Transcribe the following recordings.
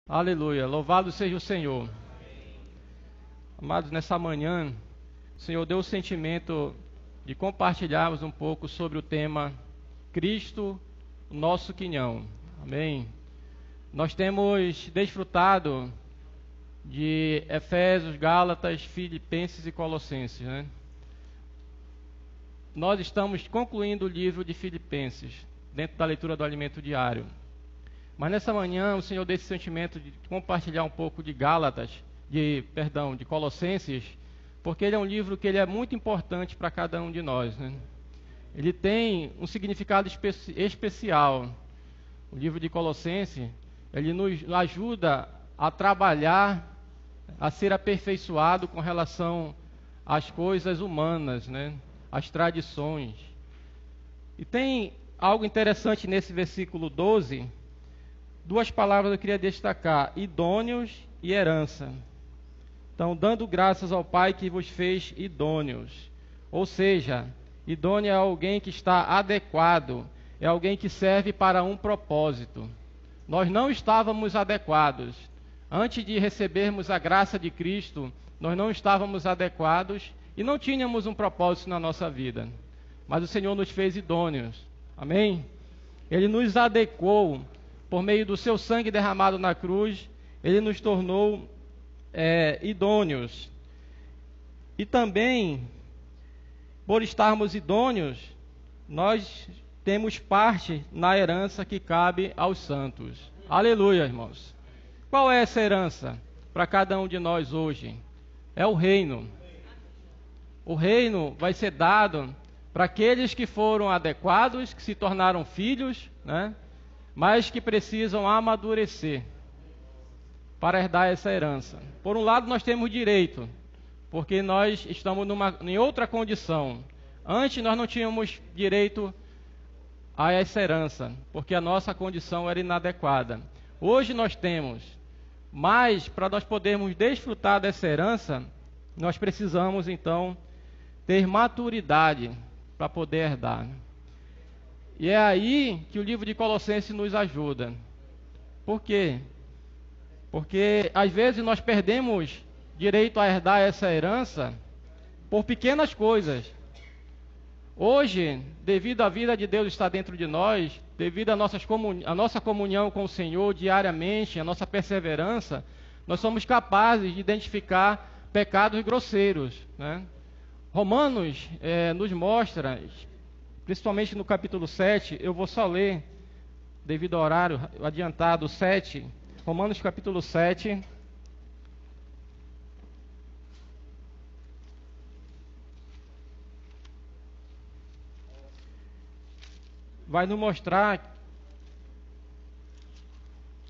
Aleluia, louvado seja o Senhor. Amados, nessa manhã, o Senhor deu o sentimento de compartilharmos um pouco sobre o tema Cristo, o nosso quinhão. Amém? Nós temos desfrutado de Efésios, Gálatas, Filipenses e Colossenses, né? Nós estamos concluindo o livro de Filipenses, dentro da leitura do alimento diário. Mas nessa manhã o Senhor deu esse sentimento de compartilhar um pouco de de Colossenses, porque ele é um livro que ele é muito importante para cada um de nós, né? Ele tem um significado especial. O livro de Colossenses, ele nos ajuda a trabalhar, a ser aperfeiçoado com relação às coisas humanas, né? Às tradições. E tem algo interessante nesse versículo 12. Duas palavras eu queria destacar: idôneos e herança. Então, dando graças ao Pai que vos fez idôneos. Ou seja, idôneo é alguém que está adequado, é alguém que serve para um propósito. Nós não estávamos adequados. Antes de recebermos a graça de Cristo, nós não estávamos adequados e não tínhamos um propósito na nossa vida. Mas o Senhor nos fez idôneos. Amém? Ele nos adequou. Por meio do seu sangue derramado na cruz, ele nos tornou idôneos. E também, por estarmos idôneos, nós temos parte na herança que cabe aos santos. Aleluia, irmãos. Qual é essa herança para cada um de nós hoje? É o reino. O reino vai ser dado para aqueles que foram adequados, que se tornaram filhos, né? Mas que precisam amadurecer para herdar essa herança. Por um lado, nós temos direito, porque nós estamos em outra condição. Antes, nós não tínhamos direito a essa herança, porque a nossa condição era inadequada. Hoje nós temos, mas para nós podermos desfrutar dessa herança, nós precisamos, então, ter maturidade para poder herdar. E é aí que o livro de Colossenses nos ajuda. Por quê? Porque às vezes nós perdemos direito a herdar essa herança por pequenas coisas. Hoje, devido à vida de Deus estar dentro de nós, devido à nossa comunhão com o Senhor diariamente, a nossa perseverança, nós somos capazes de identificar pecados grosseiros, né? Romanos nos mostra, principalmente no capítulo 7, eu vou só ler, devido ao horário adiantado, 7, Romanos capítulo 7. Vai nos mostrar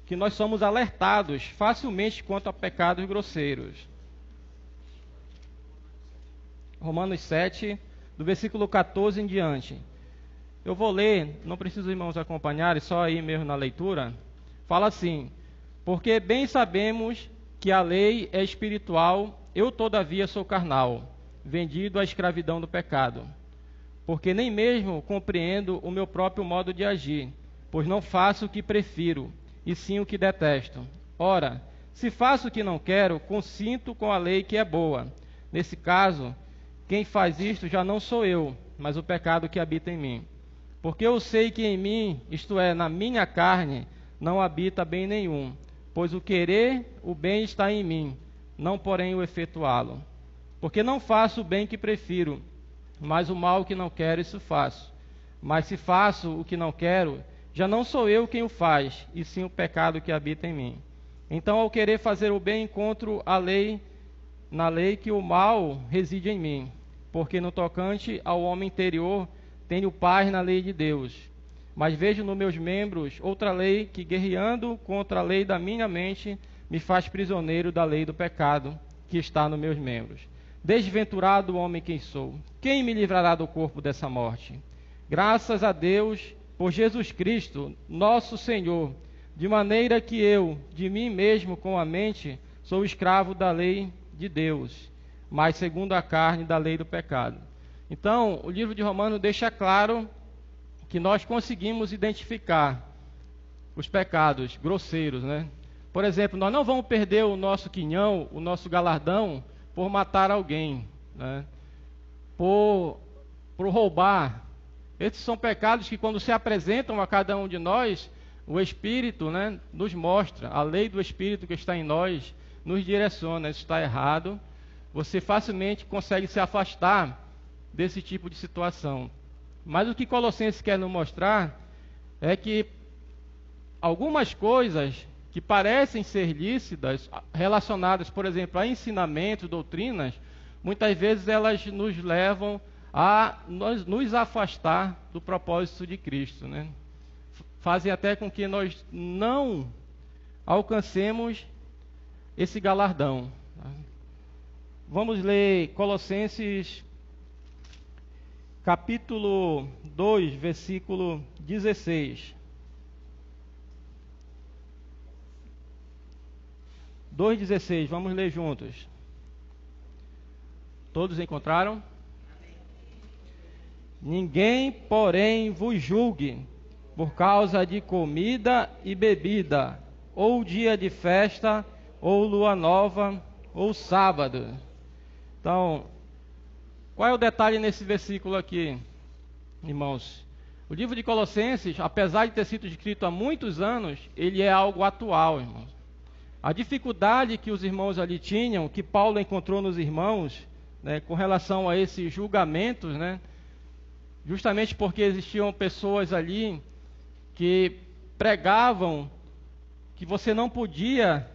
que nós somos alertados facilmente quanto a pecados grosseiros. Romanos 7, do versículo 14 em diante. Eu vou ler, não preciso os irmãos acompanharem, só aí mesmo na leitura. Fala assim: porque bem sabemos que a lei é espiritual, eu todavia sou carnal, vendido à escravidão do pecado. Porque nem mesmo compreendo o meu próprio modo de agir, pois não faço o que prefiro, e sim o que detesto. Ora, se faço o que não quero, consinto com a lei que é boa. Nesse caso, quem faz isto já não sou eu, mas o pecado que habita em mim. Porque eu sei que em mim, isto é, na minha carne, não habita bem nenhum, pois o querer, o bem está em mim, não porém o efetuá-lo. Porque não faço o bem que prefiro, mas o mal que não quero, isso faço. Mas se faço o que não quero, já não sou eu quem o faz, e sim o pecado que habita em mim. Então, ao querer fazer o bem, encontro na lei que o mal reside em mim, porque no tocante ao homem interior tenho paz na lei de Deus. Mas vejo nos meus membros outra lei que, guerreando contra a lei da minha mente, me faz prisioneiro da lei do pecado que está nos meus membros. Desventurado homem quem sou, quem me livrará do corpo dessa morte? Graças a Deus por Jesus Cristo, nosso Senhor, de maneira que eu, de mim mesmo com a mente, sou escravo da lei de Deus, mas segundo a carne da lei do pecado. Então, o livro de Romanos deixa claro que nós conseguimos identificar os pecados grosseiros, né? Por exemplo, nós não vamos perder o nosso quinhão, o nosso galardão, por matar alguém, né? Por roubar. Esses são pecados que, quando se apresentam a cada um de nós, o Espírito, né, nos mostra, a lei do Espírito que está em nós nos direciona. Isso está errado. Você facilmente consegue se afastar desse tipo de situação. Mas o que Colossenses quer nos mostrar é que algumas coisas que parecem ser lícitas, relacionadas, por exemplo, a ensinamentos, doutrinas, muitas vezes elas nos levam a nos afastar do propósito de Cristo, né? Fazem até com que nós não alcancemos esse galardão. Vamos ler Colossenses capítulo 2, versículo 16. 2,16, vamos ler juntos. Todos encontraram? Ninguém, porém, vos julgue por causa de comida e bebida, ou dia de festa, ou lua nova, ou sábado. Então, qual é o detalhe nesse versículo aqui, irmãos? O livro de Colossenses, apesar de ter sido escrito há muitos anos, ele é algo atual, irmãos. A dificuldade que os irmãos ali tinham, que Paulo encontrou nos irmãos, né, com relação a esses julgamentos, né, justamente porque existiam pessoas ali que pregavam que você não podia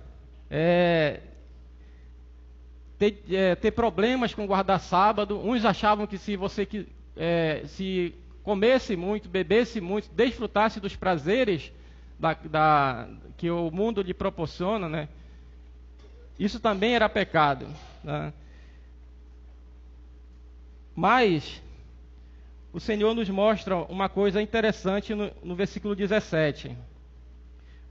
ter problemas com guardar sábado. Uns achavam que se você se comesse muito, bebesse muito, desfrutasse dos prazeres que o mundo lhe proporciona, né, isso também era pecado, né? Mas o Senhor nos mostra uma coisa interessante no versículo 17.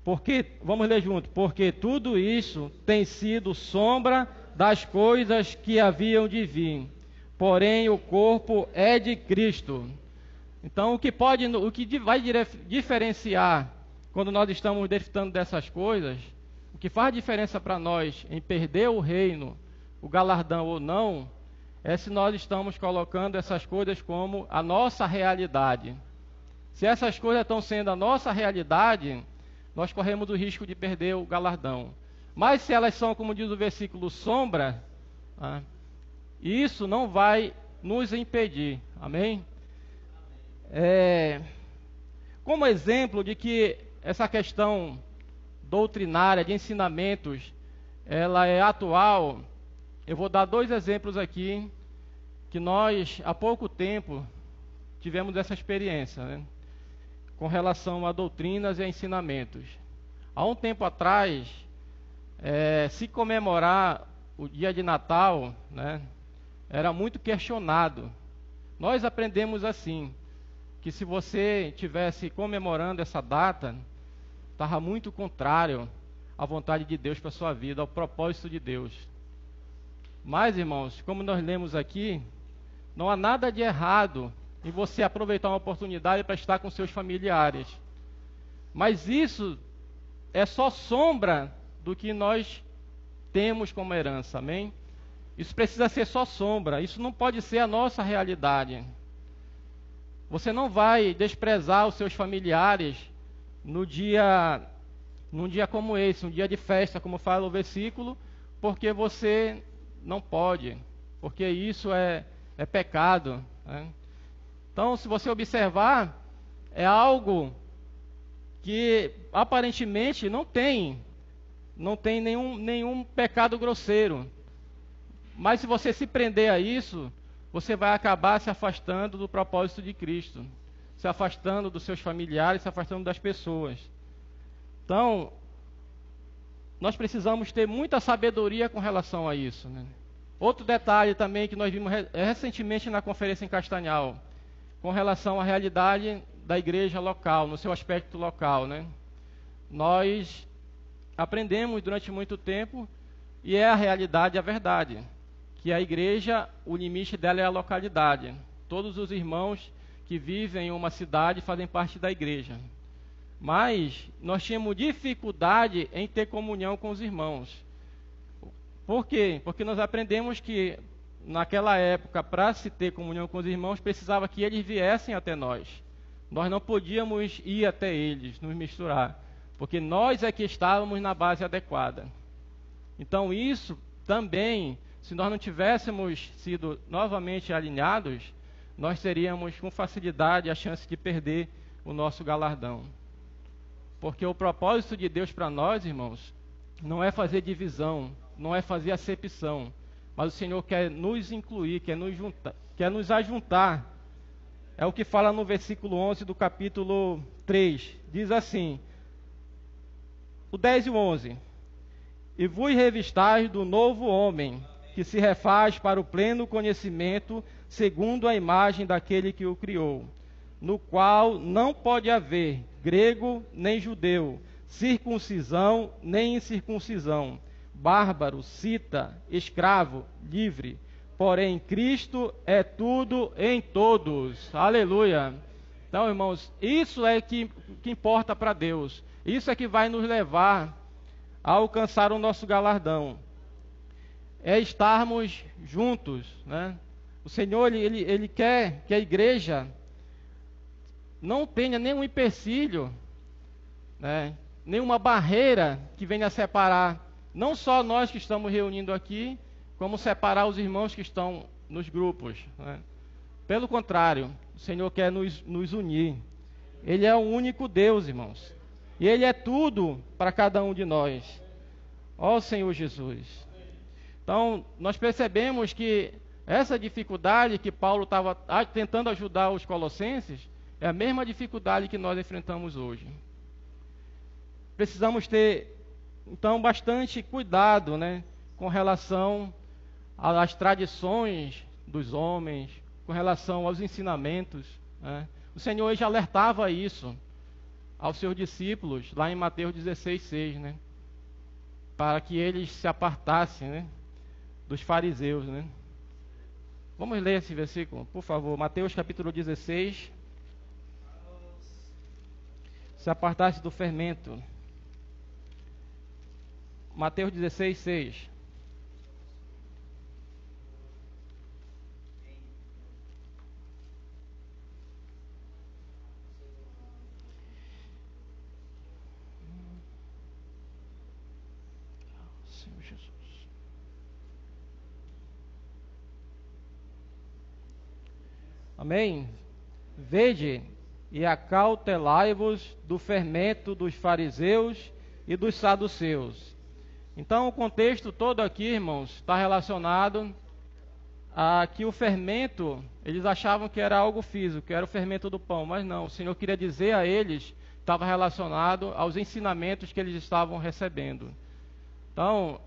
Porque, vamos ler junto, porque tudo isso tem sido sombra das coisas que haviam de vir, porém o corpo é de Cristo. Então, o que vai diferenciar quando nós estamos desfrutando dessas coisas, o que faz diferença para nós em perder o reino, o galardão ou não, é se nós estamos colocando essas coisas como a nossa realidade. Se essas coisas estão sendo a nossa realidade, nós corremos o risco de perder o galardão. Mas se elas são, como diz o versículo, sombra, isso não vai nos impedir. Amém? Como exemplo de que essa questão doutrinária, de ensinamentos, ela é atual, eu vou dar 2 exemplos aqui, que nós, há pouco tempo, tivemos essa experiência, né, com relação a doutrinas e a ensinamentos. Há um tempo atrás, se comemorar o dia de Natal, né, era muito questionado. Nós aprendemos assim, que se você estivesse comemorando essa data, estava muito contrário à vontade de Deus para a sua vida, ao propósito de Deus. Mas, irmãos, como nós lemos aqui, não há nada de errado em você aproveitar uma oportunidade para estar com seus familiares. Mas isso é só sombra do que nós temos como herança, amém? Isso precisa ser só sombra, isso não pode ser a nossa realidade. Você não vai desprezar os seus familiares num dia como esse, um dia de festa, como fala o versículo, porque você não pode, porque isso é pecado, né? Então, se você observar, é algo que aparentemente não tem nenhum pecado grosseiro. Mas se você se prender a isso, você vai acabar se afastando do propósito de Cristo, se afastando dos seus familiares, se afastando das pessoas. Então, nós precisamos ter muita sabedoria com relação a isso, né? Outro detalhe também que nós vimos recentemente na conferência em Castanhal, com relação à realidade da igreja local, no seu aspecto local, né? Nós aprendemos durante muito tempo, e é a realidade, a verdade, que a igreja, o limite dela é a localidade. Todos os irmãos que vivem em uma cidade fazem parte da igreja. mas nós tínhamos dificuldade em ter comunhão com os irmãos. Por quê? Porque nós aprendemos que naquela época, para se ter comunhão com os irmãos, precisava que eles viessem até nós. Nós não podíamos ir até eles, nos misturar, porque nós é que estávamos na base adequada. Então isso também, se nós não tivéssemos sido novamente alinhados, nós teríamos com facilidade a chance de perder o nosso galardão. Porque o propósito de Deus para nós, irmãos, não é fazer divisão, não é fazer acepção, mas o Senhor quer nos incluir, quer nos ajuntar. É o que fala no versículo 11 do capítulo 3. Diz assim, o 10 e o 11. E vos revistais do novo homem, que se refaz para o pleno conhecimento, segundo a imagem daquele que o criou, no qual não pode haver grego nem judeu, circuncisão nem incircuncisão, bárbaro, cita, escravo, livre. Porém, Cristo é tudo em todos. Aleluia. Então, irmãos, isso é que importa para Deus. Isso é que vai nos levar a alcançar o nosso galardão. É estarmos juntos, né? O Senhor, ele quer que a igreja não tenha nenhum empecilho, né? Nenhuma barreira que venha separar, não só nós que estamos reunindo aqui, como separar os irmãos que estão nos grupos, né? Pelo contrário, o Senhor quer nos unir. Ele é o único Deus, irmãos. E Ele é tudo para cada um de nós. Ó Senhor Jesus. Então, nós percebemos que essa dificuldade que Paulo estava tentando ajudar os colossenses é a mesma dificuldade que nós enfrentamos hoje. Precisamos ter, então, bastante cuidado, né, com relação às tradições dos homens, com relação aos ensinamentos, né? O Senhor já alertava isso aos seus discípulos, lá em Mateus 16:6, né? Para que eles se apartassem, né, dos fariseus, né? Vamos ler esse versículo, por favor. Mateus capítulo 16. Se apartasse do fermento. Mateus 16:6. Senhor Jesus. Amém? Vede e acautelai-vos do fermento dos fariseus e dos saduceus. Então, o contexto todo aqui, irmãos, está relacionado a que o fermento, eles achavam que era algo físico, que era o fermento do pão, mas não, o Senhor queria dizer a eles, estava relacionado aos ensinamentos que eles estavam recebendo. Então,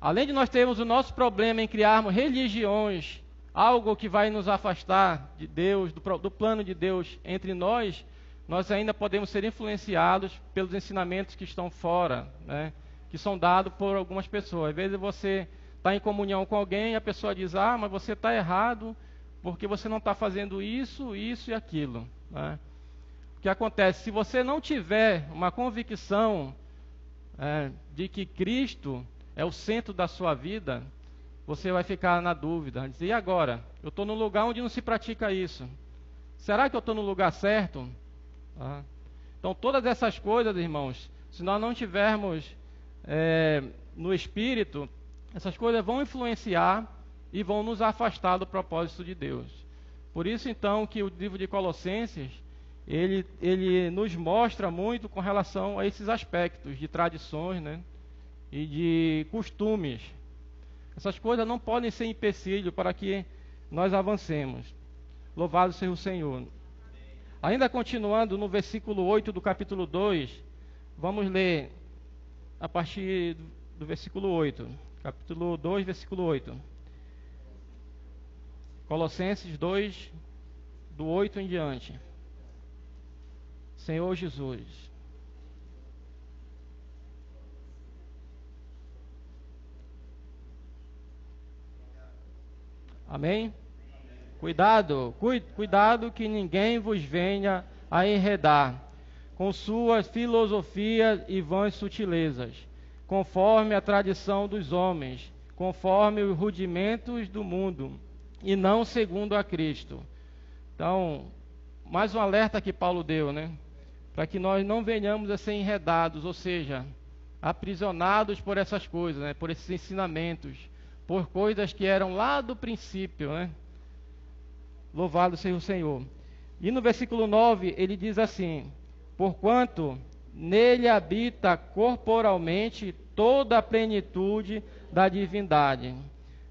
além de nós termos o nosso problema em criarmos religiões, algo que vai nos afastar de Deus, do plano de Deus entre nós, nós ainda podemos ser influenciados pelos ensinamentos que estão fora, né? Que são dados por algumas pessoas. Às vezes você está em comunhão com alguém e a pessoa diz, mas você está errado porque você não está fazendo isso, isso e aquilo, né? O que acontece? Se você não tiver uma convicção de que Cristo é o centro da sua vida, você vai ficar na dúvida, vai dizer, e agora? Eu estou num lugar onde não se pratica isso. Será que eu estou no lugar certo? Então, todas essas coisas, irmãos, se nós não tivermos no Espírito, essas coisas vão influenciar e vão nos afastar do propósito de Deus. Por isso, então, que o livro de Colossenses, ele nos mostra muito com relação a esses aspectos de tradições, né, e de costumes. Essas coisas não podem ser empecilho para que nós avancemos. Louvado seja o Senhor. Ainda continuando no versículo 8 do capítulo 2, vamos ler a partir do versículo 8. Capítulo 2, versículo 8. Colossenses 2, do 8 em diante. Senhor Jesus. Amém? Cuidado que ninguém vos venha a enredar, com suas filosofias e vãs sutilezas, conforme a tradição dos homens, conforme os rudimentos do mundo, e não segundo a Cristo. Então, mais um alerta que Paulo deu, né? Para que nós não venhamos a ser enredados, ou seja, aprisionados por essas coisas, né? Por esses ensinamentos, por coisas que eram lá do princípio, né? Louvado seja o Senhor. E no versículo 9, ele diz assim: porquanto nele habita corporalmente toda a plenitude da divindade.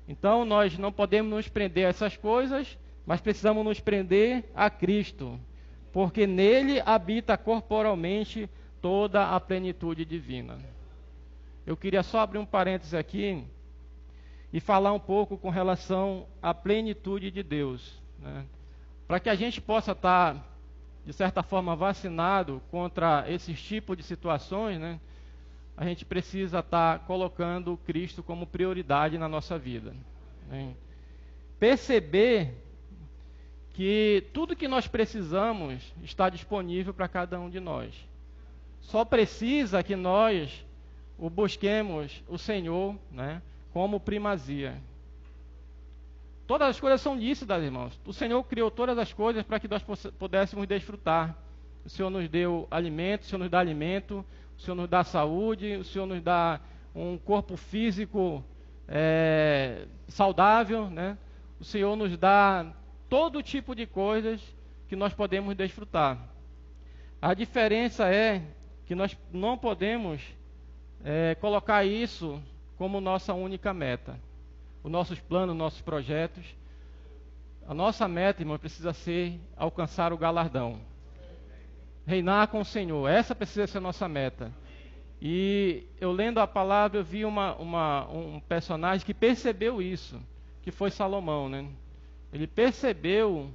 Então, nós não podemos nos prender a essas coisas, mas precisamos nos prender a Cristo, porque nele habita corporalmente toda a plenitude divina. Eu queria só abrir um parênteses aqui e falar um pouco com relação à plenitude de Deus, né? Para que a gente possa estar, de certa forma, vacinado contra esses tipos de situações, né? A gente precisa estar colocando Cristo como prioridade na nossa vida, né? Perceber que tudo que nós precisamos está disponível para cada um de nós. Só precisa que nós o busquemos o Senhor, né, como primazia. Todas as coisas são lícitas, irmãos. O Senhor criou todas as coisas para que nós pudéssemos desfrutar. O Senhor nos deu alimento, o Senhor nos dá alimento, o Senhor nos dá saúde, o Senhor nos dá um corpo físico saudável, né? O Senhor nos dá todo tipo de coisas que nós podemos desfrutar. A diferença é que nós não podemos colocar isso como nossa única meta. Os nossos planos, nossos projetos. A nossa meta, irmão, precisa ser alcançar o galardão. Reinar com o Senhor. Essa precisa ser a nossa meta. E eu lendo a palavra, eu vi um personagem que percebeu isso, que foi Salomão, né? Ele percebeu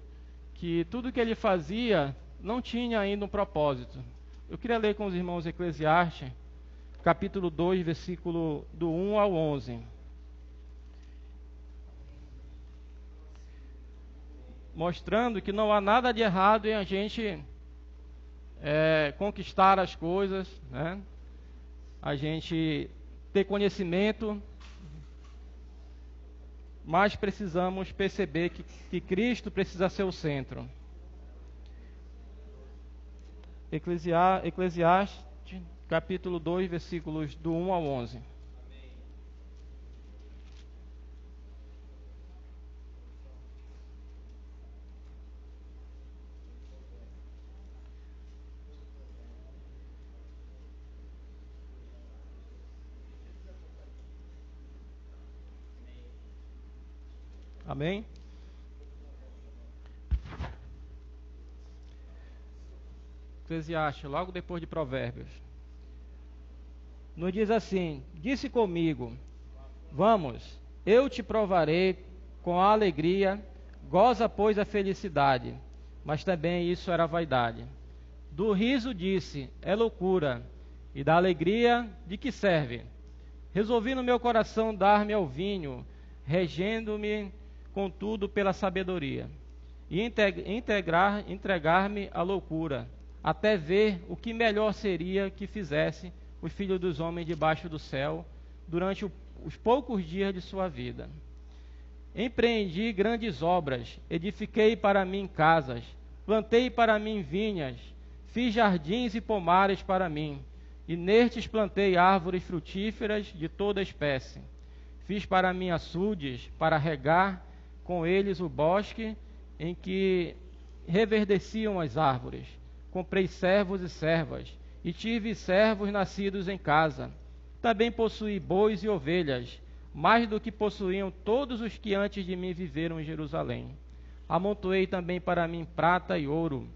que tudo que ele fazia não tinha ainda um propósito. Eu queria ler com os irmãos Eclesiastes, capítulo 2, versículo do 1 ao 11. Mostrando que não há nada de errado em a gente conquistar as coisas, né? A gente ter conhecimento, mas precisamos perceber que Cristo precisa ser o centro. Eclesiastes, capítulo 2, versículos do 1 ao 11. Amém? Eclesiastes, logo depois de Provérbios. Nos diz assim: disse comigo, vamos, eu te provarei com a alegria, goza, pois, a felicidade. Mas também isso era vaidade. Do riso disse, é loucura, e da alegria, de que serve? Resolvi no meu coração dar-me ao vinho, regendo-me contudo pela sabedoria, e entregar-me à loucura, até ver o que melhor seria que fizesse os filhos dos homens debaixo do céu, durante os poucos dias de sua vida. Empreendi grandes obras, edifiquei para mim casas, plantei para mim vinhas, fiz jardins e pomares para mim, e nestes plantei árvores frutíferas de toda espécie. Fiz para mim açudes, para regar com eles o bosque em que reverdeciam as árvores. Comprei servos e servas, e tive servos nascidos em casa. Também possuí bois e ovelhas, mais do que possuíam todos os que antes de mim viveram em Jerusalém. Amontoei também para mim prata e ouro,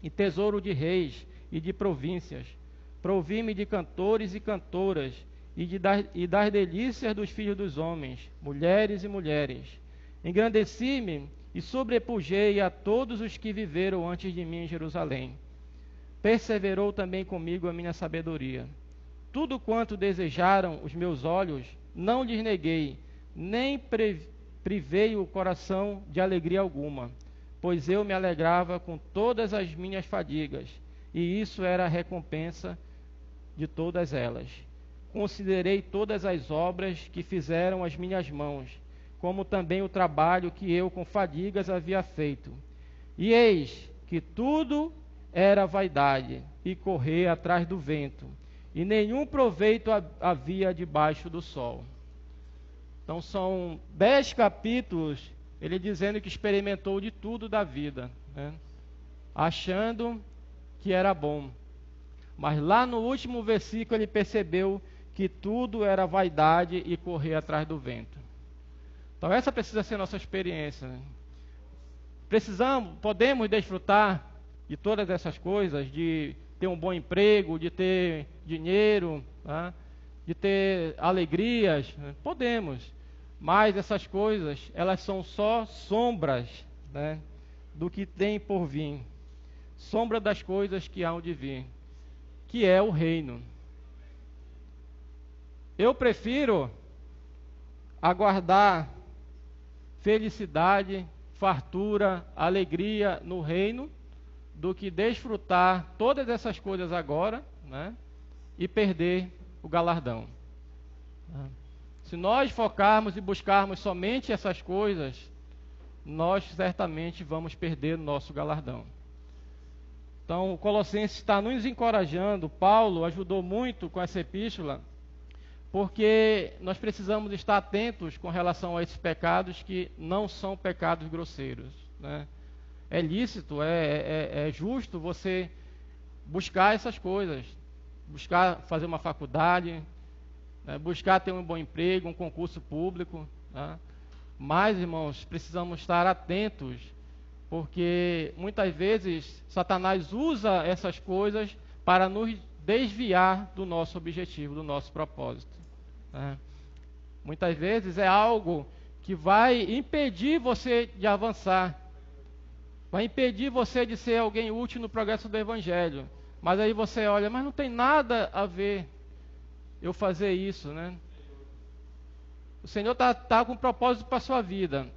e tesouro de reis e de províncias. Provi-me de cantores e cantoras, e das delícias dos filhos dos homens, mulheres e mulheres. Engrandeci-me e sobrepujei a todos os que viveram antes de mim em Jerusalém. Perseverou também comigo a minha sabedoria. Tudo quanto desejaram os meus olhos, não lhes neguei, nem privei o coração de alegria alguma, pois eu me alegrava com todas as minhas fadigas, e isso era a recompensa de todas elas. Considerei todas as obras que fizeram as minhas mãos, como também o trabalho que eu com fadigas havia feito. E eis que tudo era vaidade e correr atrás do vento, e nenhum proveito havia debaixo do sol. Então são 10 capítulos, ele dizendo que experimentou de tudo da vida, né? Achando que era bom. Mas lá no último versículo ele percebeu que tudo era vaidade e correr atrás do vento. Então essa precisa ser nossa experiência, né? Podemos desfrutar de todas essas coisas, de ter um bom emprego, de ter dinheiro, tá? De ter alegrias, né? Podemos, mas essas coisas, elas são só sombras, né, do que tem por vir, sombra das coisas que hão de vir, que é o reino. Eu prefiro aguardar felicidade, fartura, alegria no reino, do que desfrutar todas essas coisas agora, né, e perder o galardão. Se nós focarmos e buscarmos somente essas coisas, nós certamente vamos perder o nosso galardão. Então, o Colossenses está nos encorajando. Paulo ajudou muito com essa epístola, porque nós precisamos estar atentos com relação a esses pecados que não são pecados grosseiros, né? É lícito, é justo você buscar essas coisas, buscar fazer uma faculdade, né? Buscar ter um bom emprego, um concurso público, né? Mas, irmãos, precisamos estar atentos, porque muitas vezes Satanás usa essas coisas para nos desviar do nosso objetivo, do nosso propósito, né? Muitas vezes é algo que vai impedir você de avançar, vai impedir você de ser alguém útil no progresso do Evangelho. Mas aí você olha, mas não tem nada a ver eu fazer isso, né? O Senhor está com um propósito para a sua vida.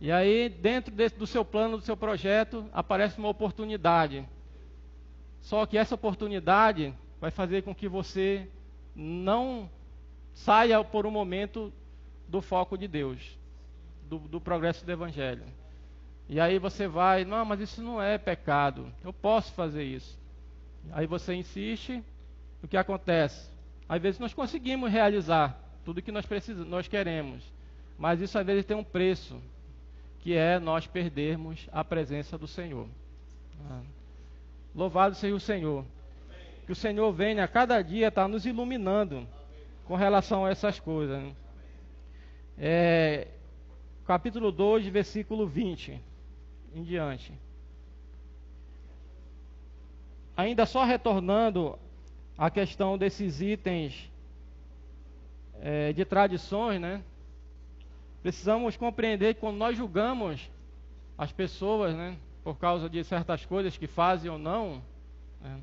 E aí, dentro do seu plano, do seu projeto, aparece uma oportunidade. Só que essa oportunidade vai fazer com que você não saia por um momento do foco de Deus, do progresso do Evangelho. E aí você vai, não, mas isso não é pecado, eu posso fazer isso. Aí você insiste, o que acontece? Às vezes nós conseguimos realizar tudo que nós queremos, mas isso às vezes tem um preço, que é nós perdermos a presença do Senhor. Louvado seja o Senhor. Que o Senhor venha a cada dia estar nos iluminando com relação a essas coisas, né? Capítulo 2, versículo 20 em diante. Ainda só retornando à questão desses itens de tradições, né? Precisamos compreender que quando nós julgamos as pessoas, né, por causa de certas coisas que fazem ou não, né,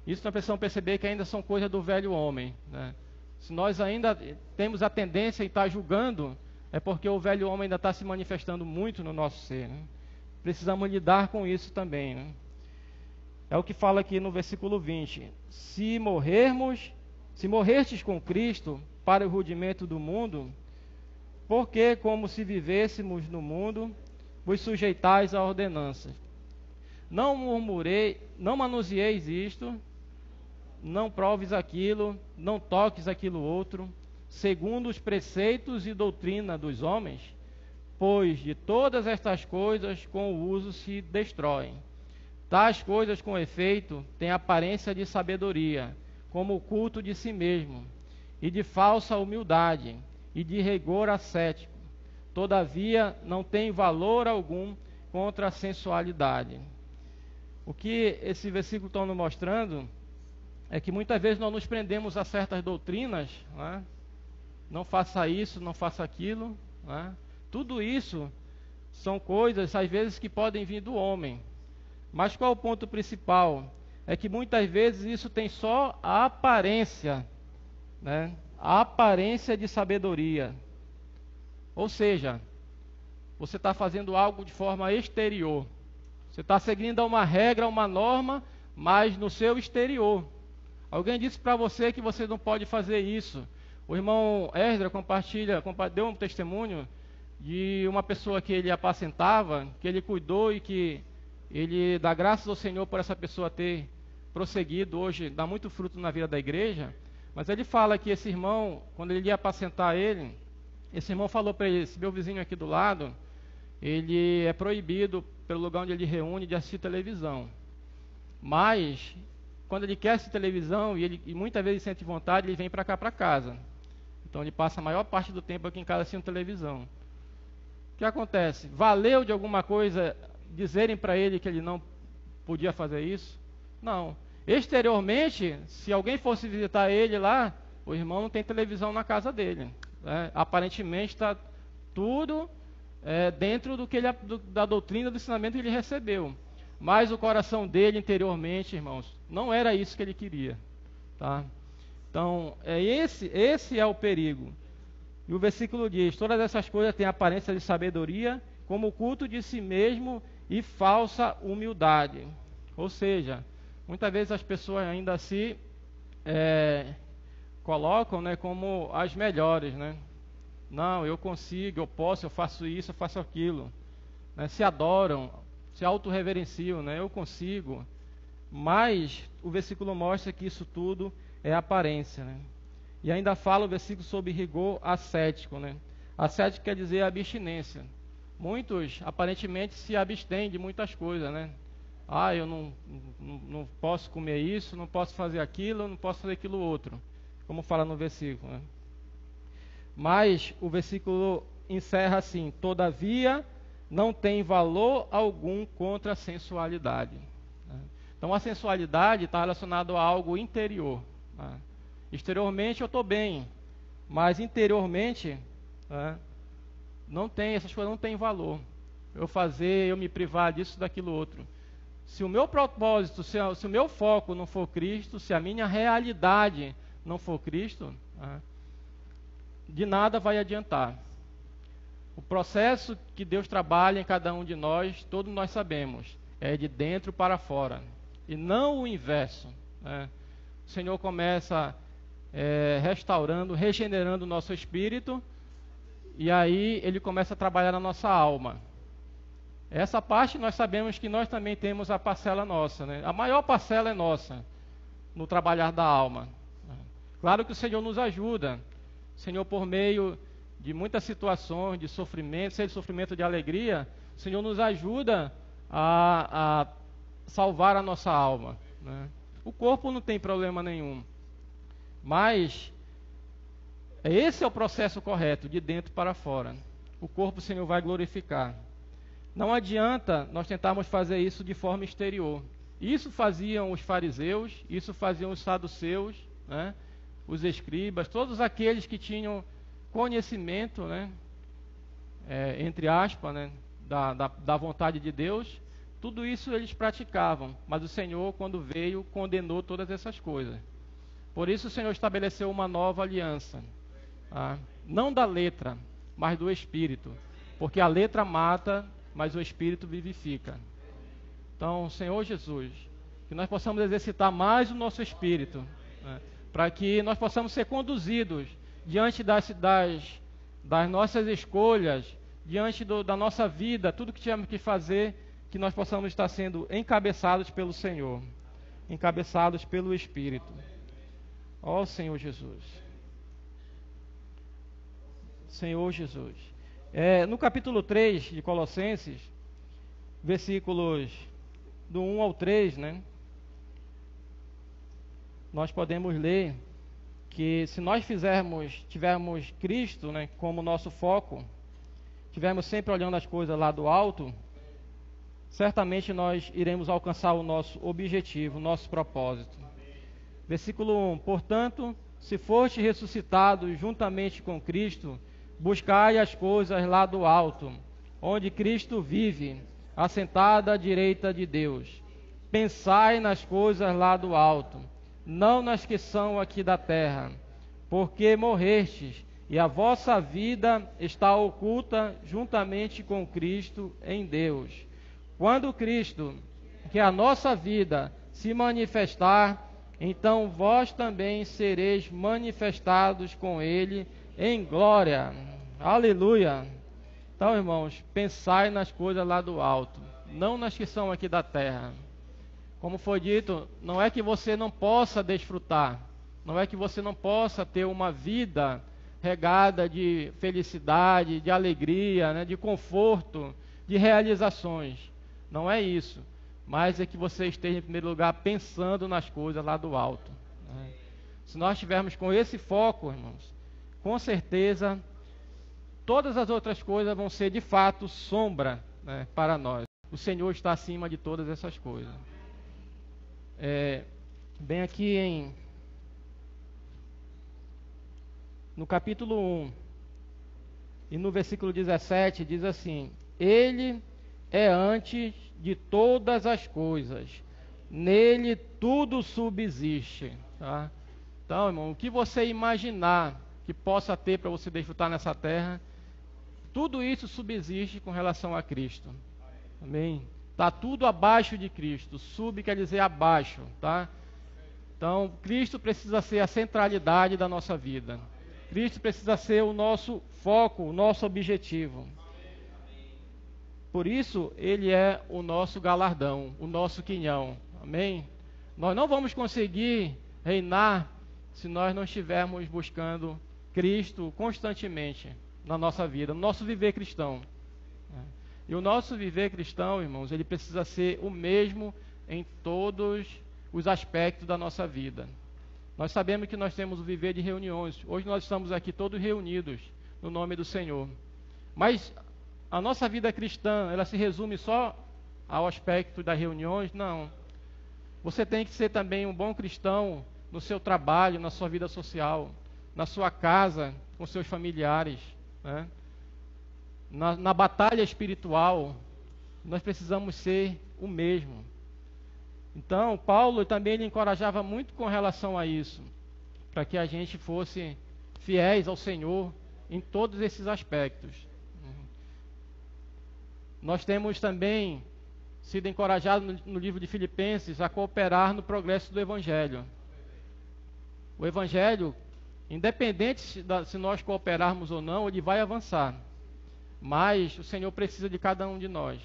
isso nós precisamos perceber que ainda são coisas do velho homem, né? Se nós ainda temos a tendência em estar julgando, é porque o velho homem ainda está se manifestando muito no nosso ser, né? Precisamos lidar com isso também, né? É o que fala aqui no versículo 20. Se morrestes com Cristo para o rudimento do mundo, porque como se vivêssemos no mundo, vos sujeitais a ordenanças. Não murmurei, não manuseeis isto, não proves aquilo, não toques aquilo outro, segundo os preceitos e doutrina dos homens, pois de todas estas coisas com o uso se destroem. Tais coisas, com efeito, têm aparência de sabedoria, como o culto de si mesmo, e de falsa humildade, e de rigor ascético. Todavia, não tem valor algum contra a sensualidade. O que esse versículo está nos mostrando é que muitas vezes nós nos prendemos a certas doutrinas, né? Não faça isso, não faça aquilo, né? Tudo isso são coisas, às vezes, que podem vir do homem. Mas qual é o ponto principal? É que muitas vezes isso tem só a aparência, né? A aparência de sabedoria. Ou seja, você está fazendo algo de forma exterior. Você está seguindo uma regra, uma norma, mas no seu exterior. Alguém disse para você que você não pode fazer isso. O irmão Esdra deu um testemunho de uma pessoa que ele apacentava, que ele cuidou e que ele dá graças ao Senhor por essa pessoa ter prosseguido hoje, dá muito fruto na vida da igreja. Mas ele fala que esse irmão, quando ele ia apacentar ele, esse irmão falou para ele: esse meu vizinho aqui do lado, ele é proibido pelo lugar onde ele reúne de assistir televisão. Mas quando ele quer assistir televisão e muitas vezes sente vontade, ele vem para cá para casa. Então ele passa a maior parte do tempo aqui em casa assistindo televisão. O que acontece? Valeu de alguma coisa dizerem para ele que ele não podia fazer isso? Não. Exteriormente, se alguém fosse visitar ele lá, o irmão não tem televisão na casa dele. Aparentemente está tudo dentro da doutrina, do ensinamento que ele recebeu. Mas o coração dele interiormente, irmãos, não era isso que ele queria. Tá? Então, esse é o perigo. E o versículo diz: todas essas coisas têm aparência de sabedoria, como o culto de si mesmo e falsa humildade. Ou seja, muitas vezes as pessoas ainda se colocam, né, como as melhores, né? Não, eu consigo, eu posso, eu faço isso, eu faço aquilo. Né? Se adoram, se autorreverenciam, né? Eu consigo. Mas o versículo mostra que isso tudo é aparência, né? E ainda fala o versículo sobre rigor ascético, né? Ascético quer dizer abstinência. Muitos aparentemente se abstêm de muitas coisas, né? Eu não posso comer isso, não posso fazer aquilo, não posso fazer aquilo outro, como fala no versículo, né? Mas o versículo encerra assim: todavia não tem valor algum contra a sensualidade. Então a sensualidade está relacionada a algo interior. Exteriormente eu estou bem, mas interiormente essas coisas não têm valor. Eu me privar disso, daquilo outro. Se o meu propósito, se o meu foco não for Cristo, se a minha realidade não for Cristo, de nada vai adiantar. O processo que Deus trabalha em cada um de nós, todos nós sabemos, é de dentro para fora, e não o inverso, né? O Senhor começa restaurando, regenerando o nosso espírito, e aí Ele começa a trabalhar na nossa alma. Essa parte nós sabemos que nós também temos a parcela nossa, né? A maior parcela é nossa, no trabalhar da alma. Claro que o Senhor nos ajuda. O Senhor, por meio de muitas situações de sofrimento, seja de sofrimento ou de alegria, o Senhor nos ajuda a salvar a nossa alma, né? O corpo não tem problema nenhum, mas esse é o processo correto, de dentro para fora. O corpo o Senhor vai glorificar. Não adianta nós tentarmos fazer isso de forma exterior. Isso faziam os fariseus, isso faziam os saduceus, né? Os escribas, todos aqueles que tinham conhecimento, né? Entre aspas, né? da vontade de Deus. Tudo isso eles praticavam, mas o Senhor, quando veio, condenou todas essas coisas. Por isso o Senhor estabeleceu uma nova aliança, não da letra, mas do Espírito, porque a letra mata, mas o Espírito vivifica. Então, Senhor Jesus, que nós possamos exercitar mais o nosso Espírito, né, para que nós possamos ser conduzidos diante das nossas escolhas, diante da nossa vida, tudo que tivermos que fazer, que nós possamos estar sendo encabeçados pelo Senhor, encabeçados pelo Espírito. Ó Senhor Jesus. Senhor Jesus. No capítulo 3 de Colossenses, versículos do 1 ao 3, né? Nós podemos ler que se nós tivermos Cristo, né, como nosso foco, tivermos sempre olhando as coisas lá do alto, certamente nós iremos alcançar o nosso objetivo, o nosso propósito. Versículo 1: portanto, se foste ressuscitados juntamente com Cristo, buscai as coisas lá do alto, onde Cristo vive, assentado à direita de Deus. Pensai nas coisas lá do alto, não nas que são aqui da terra, porque morrestes, e a vossa vida está oculta juntamente com Cristo em Deus. Quando Cristo, que é a nossa vida, se manifestar, então vós também sereis manifestados com ele em glória. Aleluia! Então, irmãos, pensai nas coisas lá do alto, não nas que são aqui da terra. Como foi dito, não é que você não possa desfrutar, não é que você não possa ter uma vida regada de felicidade, de alegria, né, de conforto, de realizações. Não é isso. Mas é que você esteja, em primeiro lugar, pensando nas coisas lá do alto, né? Se nós estivermos com esse foco, irmãos, com certeza, todas as outras coisas vão ser, de fato, sombra, né, para nós. O Senhor está acima de todas essas coisas. Bem aqui no capítulo 1 e no versículo 17, diz assim: Ele é antes de todas as coisas, nele tudo subsiste. Tá? Então, irmão, o que você imaginar que possa ter para você desfrutar nessa terra, tudo isso subsiste com relação a Cristo. Amém? Está tudo abaixo de Cristo. Sub quer dizer abaixo, tá? Então, Cristo precisa ser a centralidade da nossa vida. Cristo precisa ser o nosso foco, o nosso objetivo. Por isso, Ele é o nosso galardão, o nosso quinhão. Amém? Nós não vamos conseguir reinar se nós não estivermos buscando Cristo constantemente na nossa vida, no nosso viver cristão. E o nosso viver cristão, irmãos, ele precisa ser o mesmo em todos os aspectos da nossa vida. Nós sabemos que nós temos o viver de reuniões. Hoje nós estamos aqui todos reunidos no nome do Senhor. Mas a nossa vida cristã, ela se resume só ao aspecto das reuniões? Não. Você tem que ser também um bom cristão no seu trabalho, na sua vida social, na sua casa, com seus familiares, né? Na batalha espiritual, nós precisamos ser o mesmo. Então, Paulo também ele encorajava muito com relação a isso, para que a gente fosse fiéis ao Senhor em todos esses aspectos. Nós temos também sido encorajados no livro de Filipenses a cooperar no progresso do Evangelho. O Evangelho, independente se nós cooperarmos ou não, ele vai avançar. Mas o Senhor precisa de cada um de nós.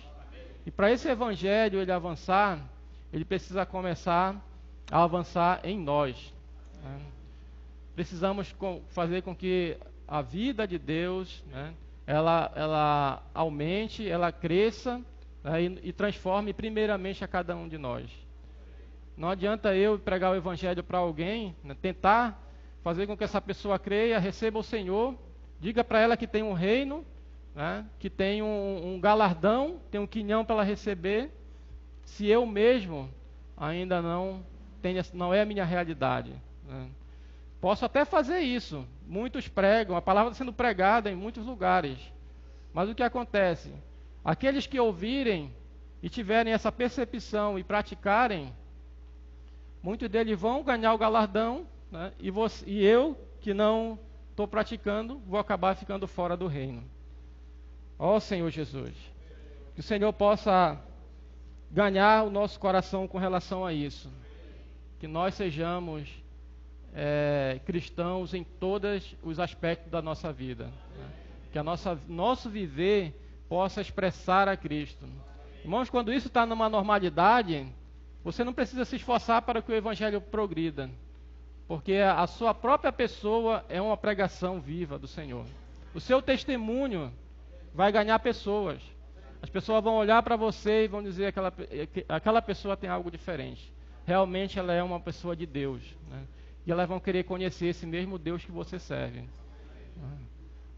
E para esse Evangelho ele avançar, ele precisa começar a avançar em nós, né? Precisamos fazer com que a vida de Deus, né, ela aumente, ela cresça, né, e transforme primeiramente a cada um de nós. Não adianta eu pregar o Evangelho para alguém, né, tentar fazer com que essa pessoa creia, receba o Senhor, diga para ela que tem um reino, né, que tem um galardão, tem um quinhão para ela receber, se eu mesmo ainda não é a minha realidade, né? Posso até fazer isso, muitos pregam, a palavra está sendo pregada em muitos lugares, mas o que acontece? Aqueles que ouvirem e tiverem essa percepção e praticarem, muitos deles vão ganhar o galardão, né, e eu, que não estou praticando, vou acabar ficando fora do reino. Ó Senhor Jesus, que o Senhor possa ganhar o nosso coração com relação a isso. Que nós sejamos cristãos em todos os aspectos da nossa vida, né? Que nosso viver possa expressar a Cristo. Irmãos, quando isso está numa normalidade, você não precisa se esforçar para que o Evangelho progrida, porque a sua própria pessoa é uma pregação viva do Senhor. O seu testemunho vai ganhar pessoas. As pessoas vão olhar para você e vão dizer que aquela pessoa tem algo diferente. Realmente ela é uma pessoa de Deus, né? E elas vão querer conhecer esse mesmo Deus que você serve.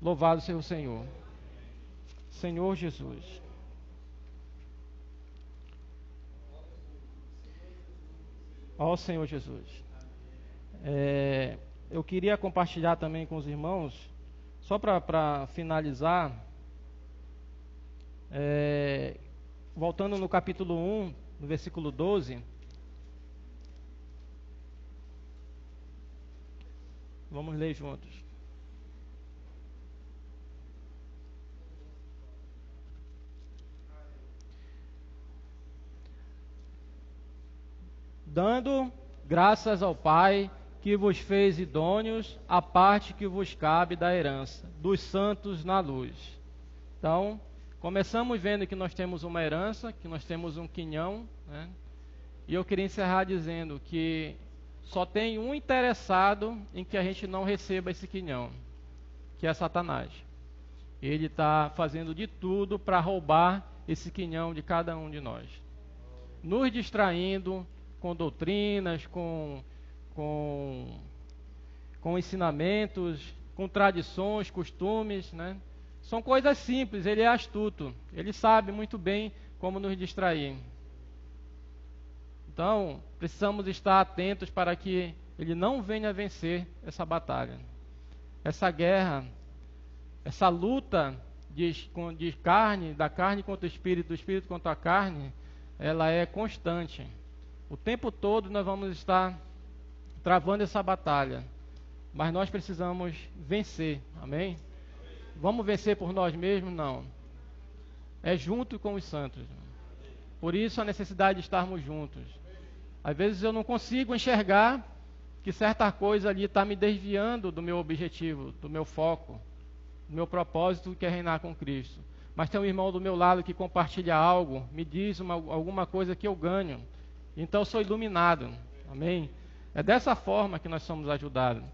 Louvado seja o Senhor. Senhor Jesus. Ó Senhor Jesus. Eu queria compartilhar também com os irmãos, só para finalizar, voltando no capítulo 1, no versículo 12. Vamos ler juntos. dando graças ao Pai que vos fez idôneos à parte que vos cabe da herança, dos santos na luz. Então, começamos vendo que nós temos uma herança, que nós temos um quinhão, né? E eu queria encerrar dizendo que só tem um interessado em que a gente não receba esse quinhão, que é Satanás. Ele está fazendo de tudo para roubar esse quinhão de cada um de nós, nos distraindo com doutrinas, com ensinamentos, com tradições, costumes, né? São coisas simples, ele é astuto, ele sabe muito bem como nos distrair. Então, precisamos estar atentos para que ele não venha vencer essa batalha. Essa guerra, essa luta de carne, da carne contra o espírito, do espírito contra a carne, ela é constante. O tempo todo nós vamos estar travando essa batalha, mas nós precisamos vencer, amém? Vamos vencer por nós mesmos? Não. É junto com os santos. Por isso a necessidade de estarmos juntos. Às vezes eu não consigo enxergar que certa coisa ali está me desviando do meu objetivo, do meu foco, do meu propósito, que é reinar com Cristo. Mas tem um irmão do meu lado que compartilha algo, me diz alguma coisa que eu ganho. Então eu sou iluminado. Amém? É dessa forma que nós somos ajudados.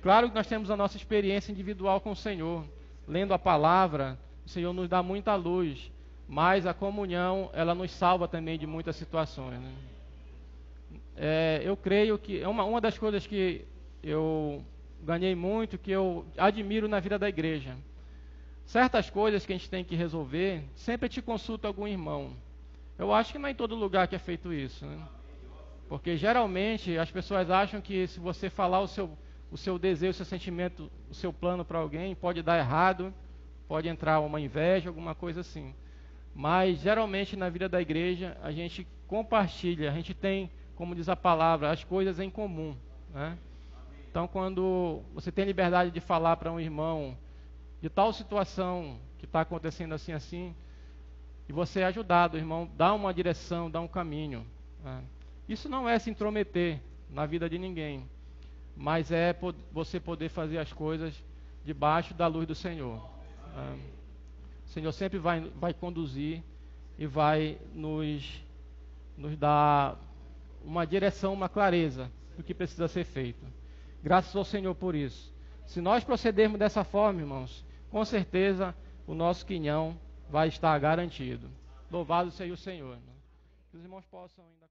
Claro que nós temos a nossa experiência individual com o Senhor. Lendo a palavra, o Senhor nos dá muita luz. Mas a comunhão, ela nos salva também de muitas situações, né? Eu creio que é uma das coisas que eu ganhei muito, que eu admiro na vida da igreja. Certas coisas que a gente tem que resolver, sempre te consulta algum irmão. Eu acho que não é em todo lugar que é feito isso, né? Porque geralmente as pessoas acham que se você falar o seu desejo, o seu sentimento, o seu plano para alguém, pode dar errado, pode entrar uma inveja, alguma coisa assim. Mas geralmente na vida da igreja a gente compartilha, a gente tem, como diz a palavra, as coisas em comum, né? Então quando você tem liberdade de falar para um irmão de tal situação que está acontecendo assim, assim, e você é ajudado, o irmão dá uma direção, dá um caminho, né? Isso não é se intrometer na vida de ninguém, mas é você poder fazer as coisas debaixo da luz do Senhor. O Senhor sempre vai conduzir e vai nos dar uma direção, uma clareza do que precisa ser feito. Graças ao Senhor por isso. Se nós procedermos dessa forma, irmãos, com certeza o nosso quinhão vai estar garantido. Louvado seja o Senhor, né? Que os irmãos possam ainda